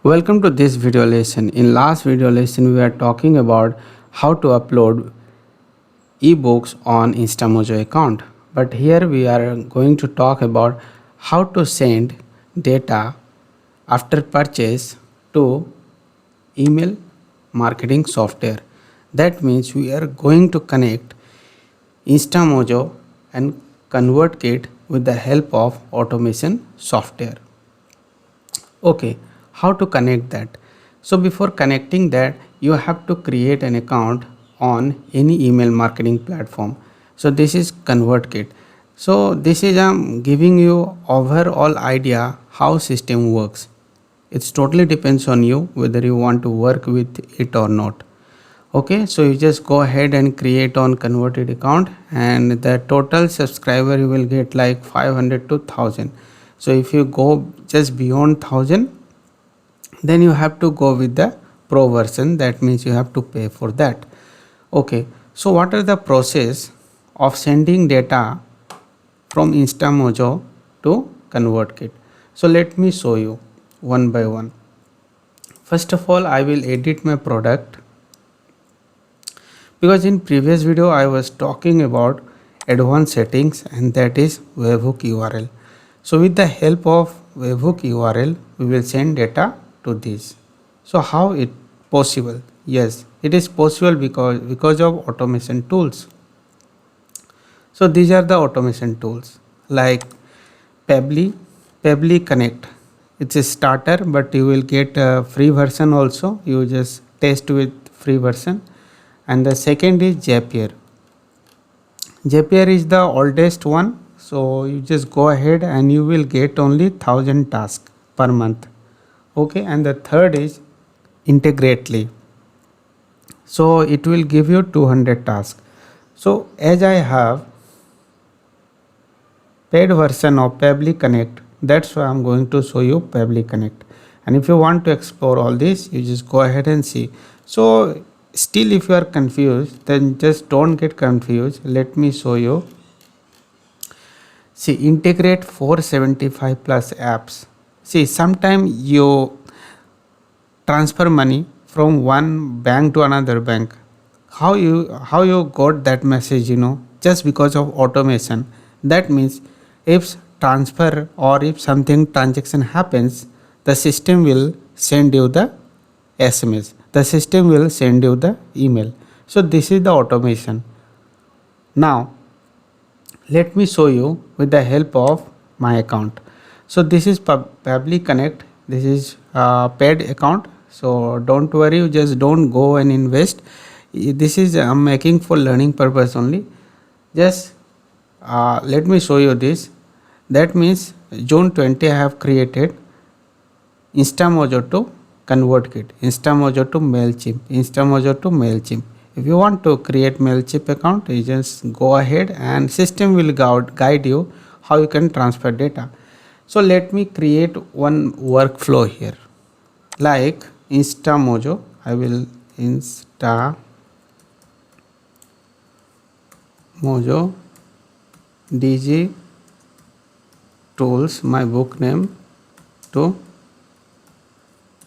Welcome to this video lesson. In last video lesson we are talking about how to upload ebooks on Instamojo account. But here we are going to talk about how to send data after purchase to email marketing software. That means we are going to connect Instamojo and ConvertKit with the help of automation software. Okay, how to connect that? So before connecting that, you have to create an account on any email marketing platform. So this is ConvertKit. So this is giving you overall idea how system works. It's totally depends on you whether you want to work with it or not. Okay, so you just go ahead and create on converted account, and the total subscriber you will get like 500 to 1000. So if you go just beyond 1000, then you have to go with the pro version. That means you have to pay for that. Okay, so what are the process of sending data from Instamojo to ConvertKit? So let me show you one by one. First of all, I will edit my product, because in previous video I was talking about advanced settings, and that is webhook URL. So with the help of webhook URL we will send data to this. So how it possible? Yes, it is possible because of automation tools. So these are the automation tools like Pebble, Pebble Connect. It's a starter, but you will get a free version also. You just test with free version. And the second is Zapier. Zapier is the oldest one. So you just go ahead and you will get only 1000 tasks per month. Okay, and the third is Integrately. So it will give you 200 tasks. So as I have paid version of Pebble Connect, that's why I'm going to show you Pebble Connect. And if you want to explore all this, you just go ahead and see. So still if you are confused, then just don't get confused. Let me show you. See, integrate 475 plus apps. See, sometime you transfer money from one bank to another bank. How you got that message, just because of automation. That means if transfer or if something transaction happens, the system will send you the SMS, the system will send you the email. So this is the automation. Now let me show you with the help of my account. So this is Pebble Connect. This is paid account. So don't worry, you just don't go and invest. This is I'm making for learning purpose only. Just let me show you this. That means June 20 I have created Instamojo to ConvertKit, Instamojo to MailChimp, Instamojo to MailChimp. If you want to create MailChimp account, you just go ahead and system will guide you how you can transfer data. So let me create one workflow here. Like Instamojo, I will Instamojo DG tools, my book name, to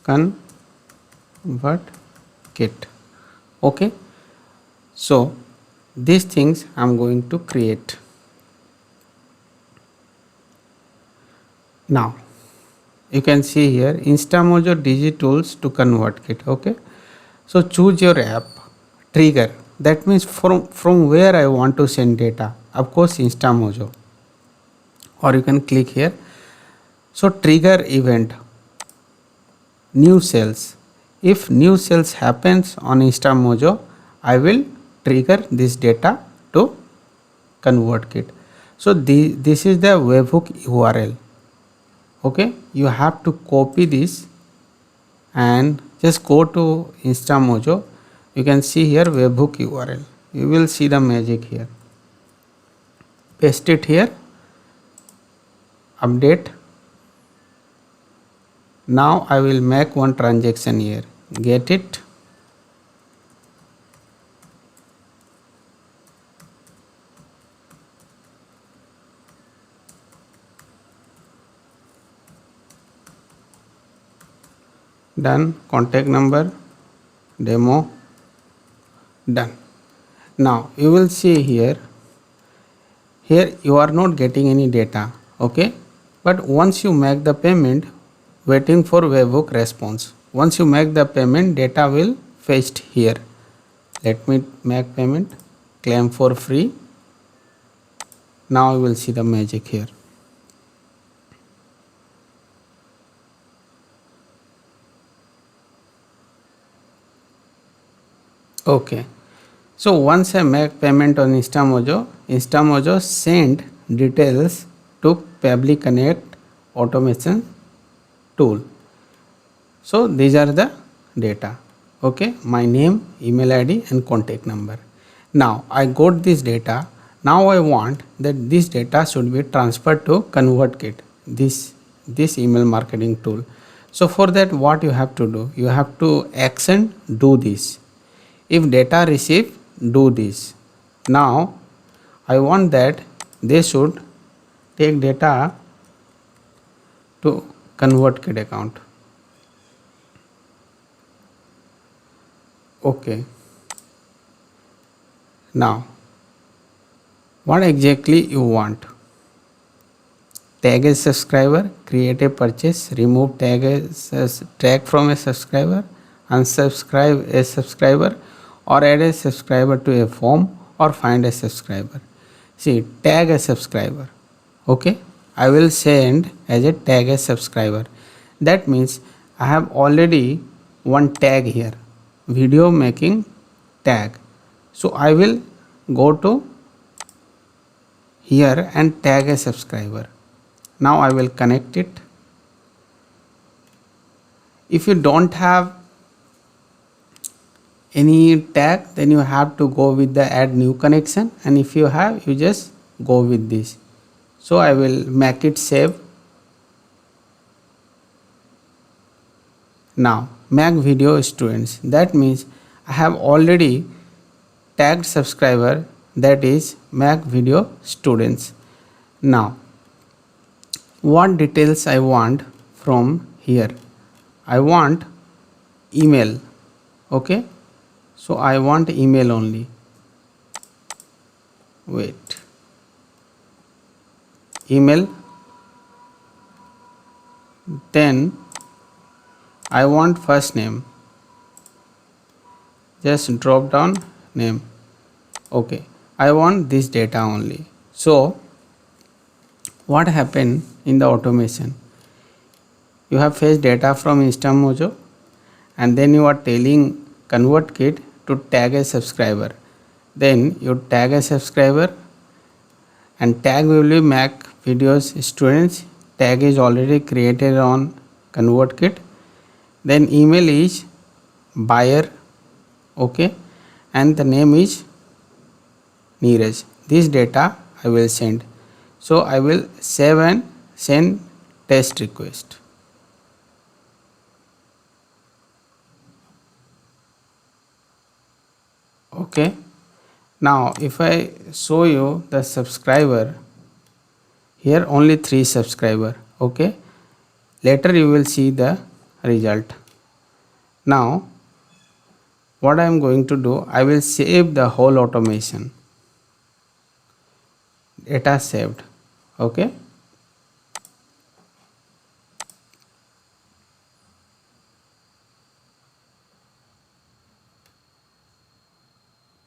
ConvertKit. Okay, so these things I'm going to create. Now you can see here Instamojo DG tools to ConvertKit. Okay, so choose your app. Trigger, that means from where I want to send data. Of course Instamojo, or you can click here. So trigger event, new sales. If new sales happens on Instamojo, I will trigger this data to ConvertKit. So this is the webhook URL. Okay, you have to copy this and just go to Instamojo. You can see here webhook URL. You will see the magic here. Paste it here. Update. Now I will make one transaction here. Get it? done. Contact number, demo, done. Now you will see here you are not getting any data, okay, but once you make the payment, waiting for webhook response. Once you make the payment, data will fetched here. Let me make payment, claim for free. Now you will see the magic here. Okay, so once I make payment on InstaMojo send details to Pabbly Connect automation tool. So these are the data, okay, my name, email ID and contact number. Now I got this data. Now I want that this data should be transferred to ConvertKit, this email marketing tool. So for that, what you have to do, you have to action do this. If data receive, do this. Now I want that they should take data to ConvertKit account. Okay, now what exactly you want? Tag a subscriber, create a purchase, remove tag from a subscriber, unsubscribe a subscriber, or add a subscriber to a form, or find a subscriber. See, tag a subscriber. Okay, I will send as a tag a subscriber. That means I have already one tag here, video making tag. So I will go to here and tag a subscriber. Now I will connect it. If you don't have any tag, then you have to go with the add new connection, and if you have, you just go with this. So I will make it save. Now make video students. That means I have already tagged subscriber, that is make video students. Now what details I want from here? I want email. Okay, so I want email only. Wait, email, then I want first name, just drop down name. Okay, I want this data only. So what happened in the automation? You have fetched data from InstaMojo, and then you are telling ConvertKit to tag a subscriber. Then you tag a subscriber, and tag will be make videos students. Tag is already created on ConvertKit. Then email is buyer, okay, and the name is Neeraj. This data I will send. So I will save and send test request. Okay, now if I show you the subscriber, here only 3 subscriber. Okay, later you will see the result. Now what I am going to do, I will save the whole automation. Data saved. Okay,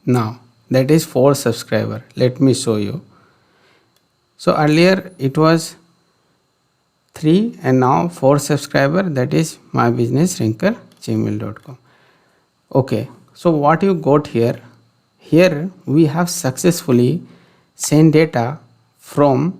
now that is 4 subscriber. Let me show you. So earlier it was 3 and now 4 subscriber, that is mybusinessrinker@gmail.com. Okay, so what you got here? Here we have successfully sent data from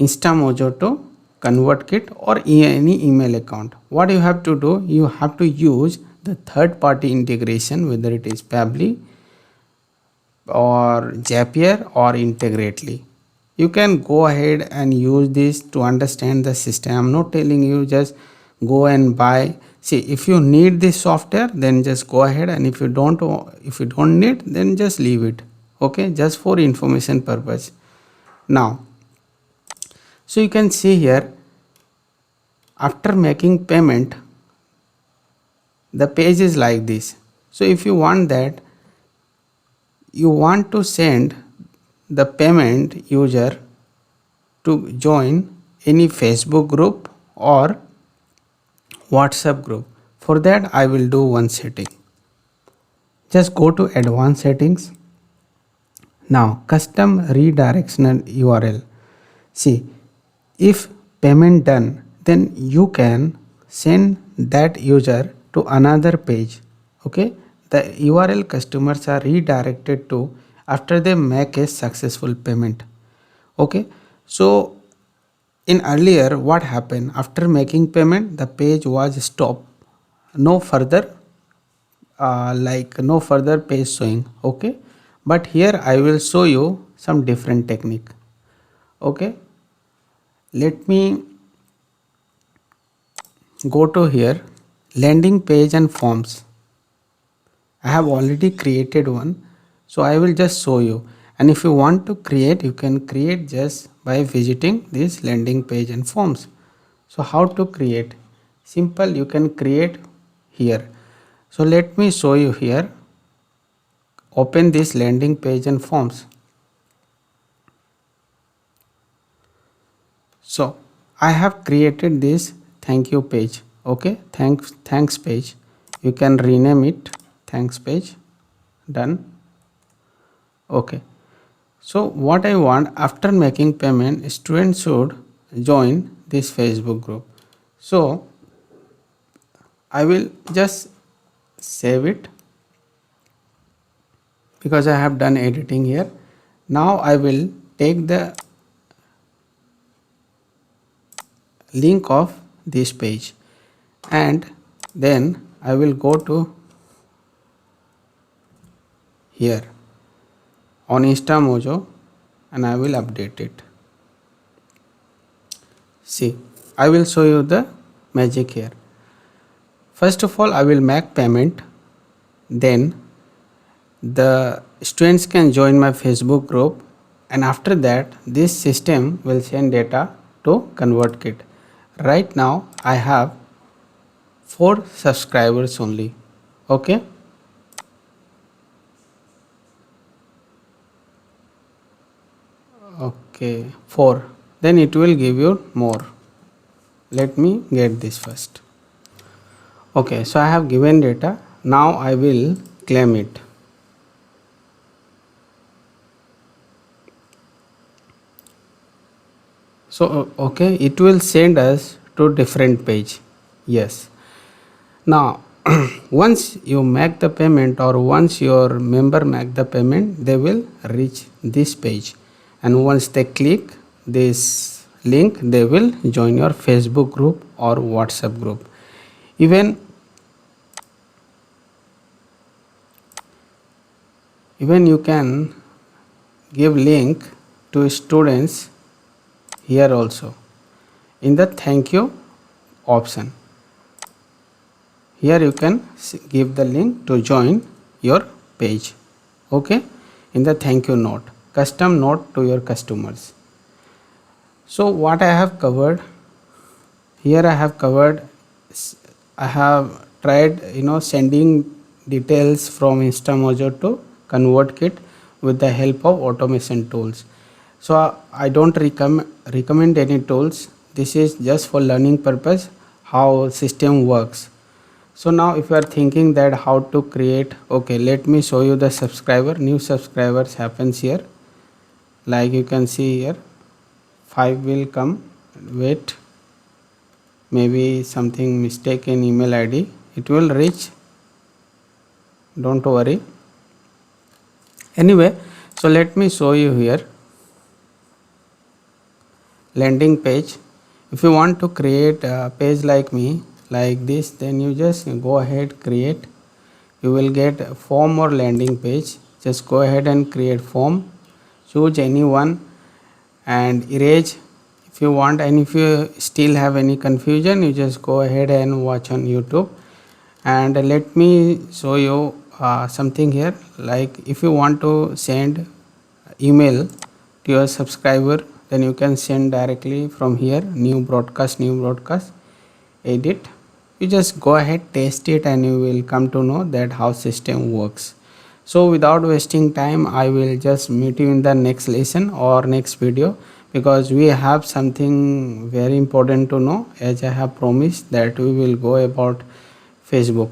InstaMojo to ConvertKit or any email account. What you have to do, you have to use the third party integration, whether it is Pabbly or Zapier or Integrately. You can go ahead and use this to understand the system. I'm not telling you just go and buy. See, if you need this software, then just go ahead, and if you don't need, then just leave it. Okay, just for information purpose. Now, so you can see here after making payment, the page is like this. So if you want that, you want to send the payment user to join any Facebook group or WhatsApp group. For that I will do one setting. Just go to advanced settings. Now custom redirectional URL. See, if payment done, then you can send that user to another page. Okay, the URL customers are redirected to after they make a successful payment. Okay, so in earlier what happened, after making payment the page was stopped, no further no further page showing. Okay, but here I will show you some different technique. Okay, let me go to here, landing page and forms. I have already created one, so I will just show you. And if you want to create, you can create just by visiting this landing page and forms. So how to create? Simple, you can create here. So let me show you here. Open this landing page and forms. So I have created this thank you page. Okay, thanks page. You can rename it thanks page. Done. Okay, so what I want, after making payment, students should join this Facebook group. So I will just save it because I have done editing here. Now I will take the link of this page and then I will go to here on InstaMojo and I will update it. See, I will show you the magic here. First of all, I will make payment, then the students can join my Facebook group, and after that this system will send data to ConvertKit. Right now I have 4 subscribers only. Okay, okay, 4, then it will give you more. Let me get this first. Okay, so I have given data. Now I will claim it. So okay, it will send us to different page. Yes, now once you make the payment or once your member make the payment, they will reach this page, and once they click this link, they will join your Facebook group or WhatsApp group. Even you can give link to students here also in the thank you option. Here you can give the link to join your page. Okay, in the thank you note, custom note to your customers. So what I have covered here, I have tried sending details from InstaMojo to ConvertKit with the help of automation tools. So I don't recommend any tools. This is just for learning purpose how system works. So now if you are thinking that how to create, okay, let me show you the subscriber. New subscribers happens here, like you can see here 5 will come. Wait, maybe something mistake in email ID, it will reach, don't worry. Anyway, so let me show you here landing page. If you want to create a page like me, like this, then you just go ahead, create. You will get a form or landing page. Just go ahead and create form, choose any one and erase if you want. And if you still have any confusion, you just go ahead and watch on YouTube. And let me show you something here, like if you want to send email to your subscriber, then you can send directly from here, new broadcast. edit, you just go ahead, test it, and you will come to know that how system works. So without wasting time, I will just meet you in the next lesson or next video, because we have something very important to know, as I have promised that we will go about Facebook.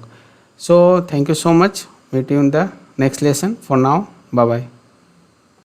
So thank you so much. Meet you in the next lesson. For now, bye bye.